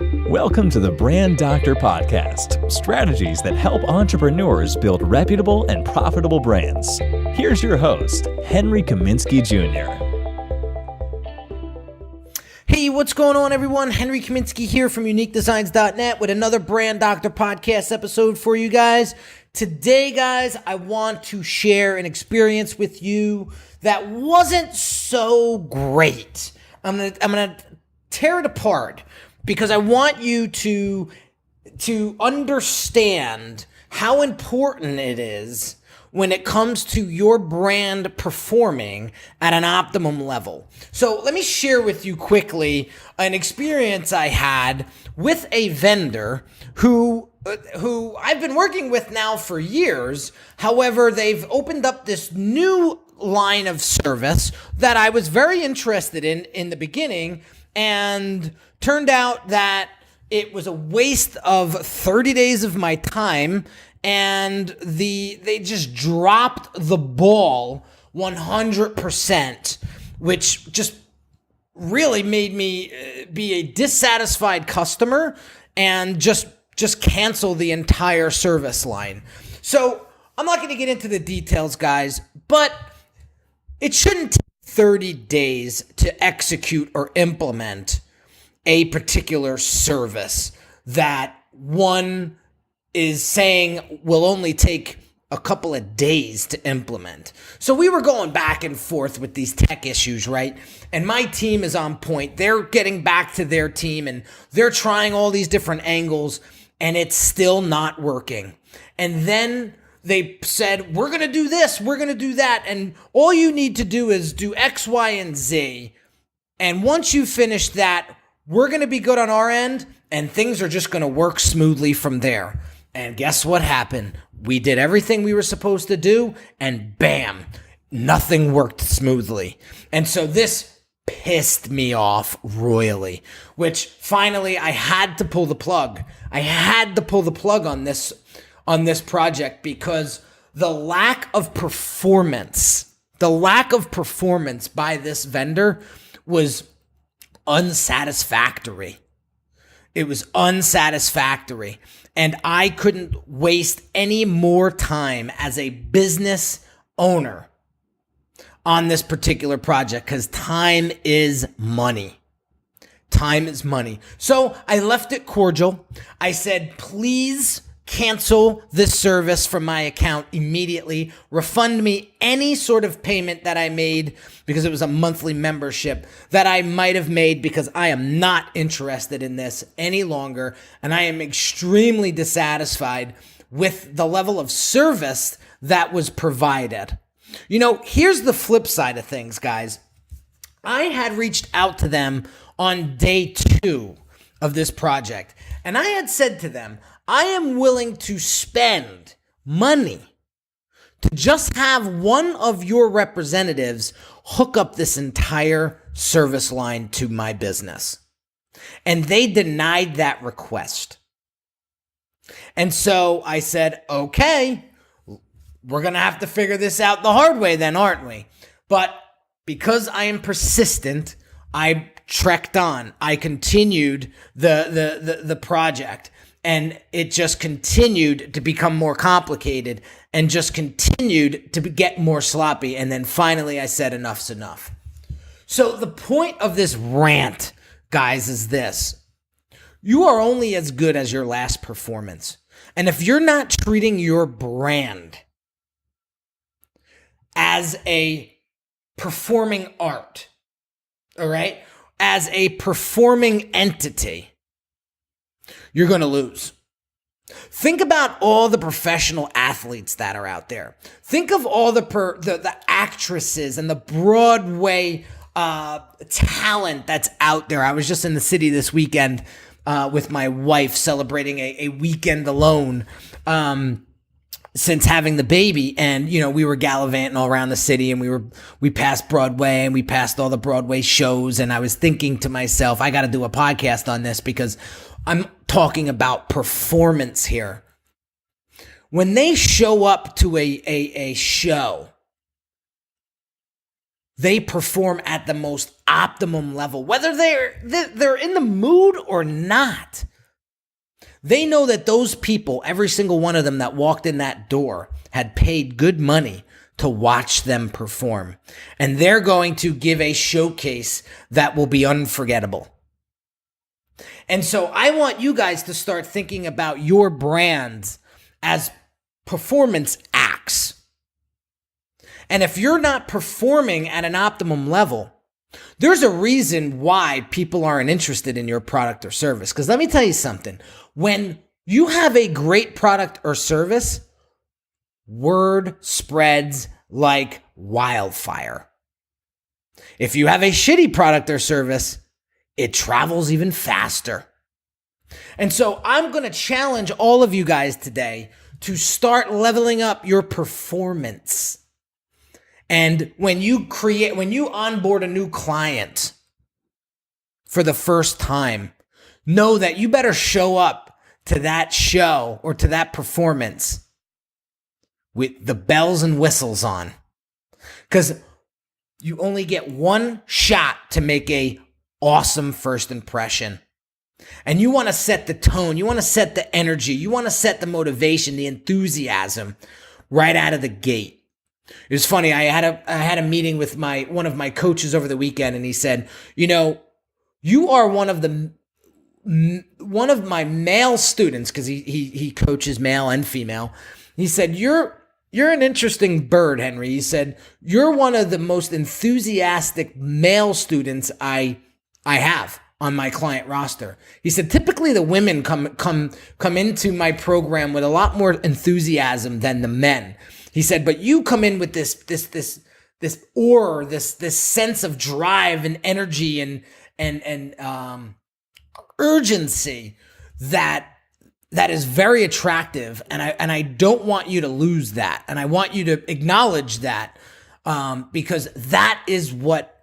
Welcome to the Brand Doctor Podcast, strategies that help entrepreneurs build reputable and profitable brands. Here's your host, Henry Kaminski Jr. Hey, what's going on, everyone? Henry Kaminski here from UniqueDesignz.net with another Brand Doctor Podcast episode for you guys. Today, guys, I want to share an experience with you that wasn't so great. I'm gonna tear it apart because I want you to understand how important it is when it comes to your brand performing at an optimum level. So let me share with you quickly an experience I had with a vendor who I've been working with now for years. However, they've opened up this new line of service that I was very interested in the beginning, and turned out that it was a waste of 30 days of my time, and they just dropped the ball 100%, which just really made me be a dissatisfied customer and just cancel the entire service line. So I'm not going to get into the details, guys, but it shouldn't take 30 days to execute or implement a particular service that one is saying will only take a couple of days to implement. So we were going back and forth with these tech issues, right? And my team is on point. They're getting back to their team and they're trying all these different angles, and it's still not working. And then they said, we're going to do this, we're going to do that, and all you need to do is do X, Y, and Z. And once you finish that, we're going to be good on our end, and things are just going to work smoothly from there. And guess what happened? We did everything we were supposed to do, and bam, nothing worked smoothly. And so this pissed me off royally, which finally I had to pull the plug. I had to pull the plug on this project because the lack of performance by this vendor was unsatisfactory. It was unsatisfactory. And I couldn't waste any more time as a business owner on this particular project because time is money. Time is money. So I left it cordial. I said, please cancel this service from my account immediately. Refund me any sort of payment that I made, because it was a monthly membership that I might have made, because I am not interested in this any longer. And I am extremely dissatisfied with the level of service that was provided. You know, here's the flip side of things, guys. I had reached out to them on day 2 of this project, and I had said to them, I am willing to spend money to just have one of your representatives hook up this entire service line to my business. And they denied that request. And so I said, okay, we're going to have to figure this out the hard way then, aren't we? But because I am persistent, I trekked on. I continued the project. And it just continued to become more complicated and just continued to get more sloppy. And then finally I said, enough's enough. So the point of this rant, guys, is this. You are only as good as your last performance. And if you're not treating your brand as a performing art, all right, as a performing entity, you're going to lose. Think about all the professional athletes that are out there. Think of all the actresses and the Broadway talent that's out there. I was just in the city this weekend with my wife celebrating a weekend alone since having the baby. And, you know, we were gallivanting all around the city, and we passed Broadway, and we passed all the Broadway shows. And I was thinking to myself, I got to do a podcast on this because I'm talking about performance here. When they show up to a show, they perform at the most optimum level, whether they're in the mood or not. They know that those people, every single one of them that walked in that door, had paid good money to watch them perform. And they're going to give a showcase that will be unforgettable. And so I want you guys to start thinking about your brands as performance acts. And if you're not performing at an optimum level, there's a reason why people aren't interested in your product or service. Because let me tell you something. When you have a great product or service, word spreads like wildfire. If you have a shitty product or service, it travels even faster. And so I'm going to challenge all of you guys today to start leveling up your performance. And when you onboard a new client for the first time, know that you better show up to that show or to that performance with the bells and whistles on. Because you only get one shot to make a awesome first impression. And you want to set the tone, you want to set the energy, you want to set the motivation, the enthusiasm right out of the gate. It was funny. I had a meeting with one of my coaches over the weekend, and he said, you are one of my male students, because he coaches male and female. He said, you're an interesting bird, Henry. He said, you're one of the most enthusiastic male students I have on my client roster. He said, typically the women come into my program with a lot more enthusiasm than the men. He said, but you come in with this aura, this sense of drive and energy and urgency that is very attractive, and I don't want you to lose that, and I want you to acknowledge that, because that is what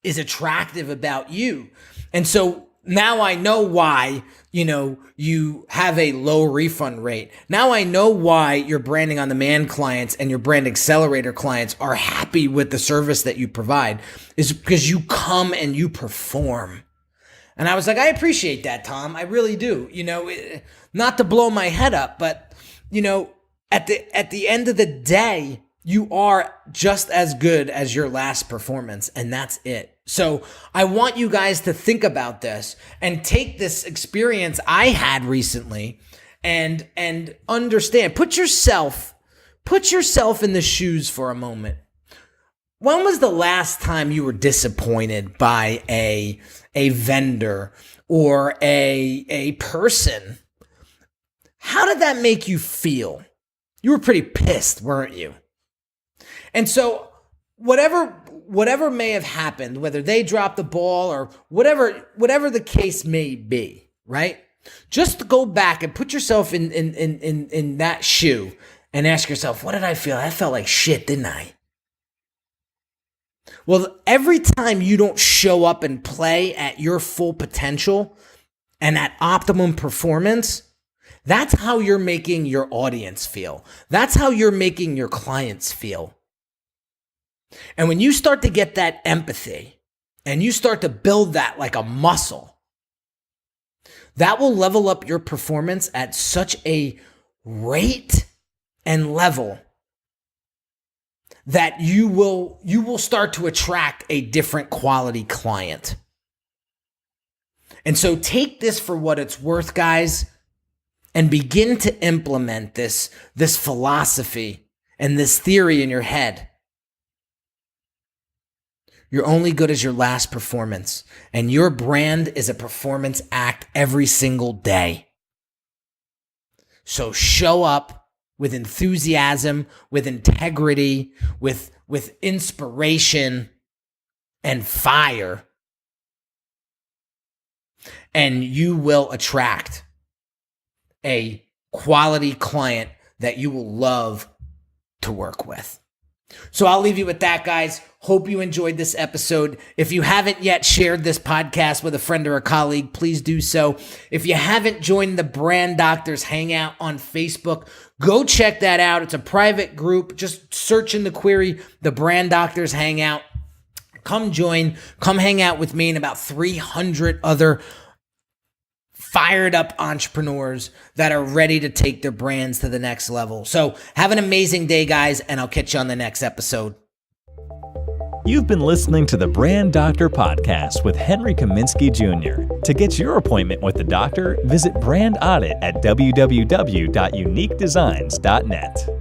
is attractive about you. And so now I know why, you have a low refund rate. Now I know why your branding on demand clients and your brand accelerator clients are happy with the service that you provide, is because you come and you perform. And I was like, I appreciate that, Tom. I really do. Not to blow my head up, but at the end of the day, you are just as good as your last performance, and that's it. So I want you guys to think about this and take this experience I had recently and understand. Put yourself in the shoes for a moment. When was the last time you were disappointed by a vendor or a person? How did that make you feel? You were pretty pissed, weren't you? And so whatever may have happened, whether they dropped the ball or whatever the case may be, right? Just go back and put yourself in that shoe and ask yourself, what did I feel? I felt like shit, didn't I? Well, every time you don't show up and play at your full potential and at optimum performance, that's how you're making your audience feel. That's how you're making your clients feel. And when you start to get that empathy and you start to build that like a muscle, that will level up your performance at such a rate and level that you will start to attract a different quality client. And so take this for what it's worth, guys, and begin to implement this philosophy and this theory in your head. You're only good as your last performance, and your brand is a performance act every single day. So show up with enthusiasm, with integrity, with inspiration and fire, and you will attract a quality client that you will love to work with. So I'll leave you with that, guys. Hope you enjoyed this episode. If you haven't yet shared this podcast with a friend or a colleague, please do so. If you haven't joined the Brand Doctors Hangout on Facebook, go check that out. It's a private group. Just search in the query, the Brand Doctors Hangout. Come hang out with me and about 300 other fired up entrepreneurs that are ready to take their brands to the next level. So have an amazing day, guys, and I'll catch you on the next episode. You've been listening to the Brand Doctor Podcast with Henry Kaminski Jr. To get your appointment with the doctor, visit Brand Audit at www.uniquedesignz.net.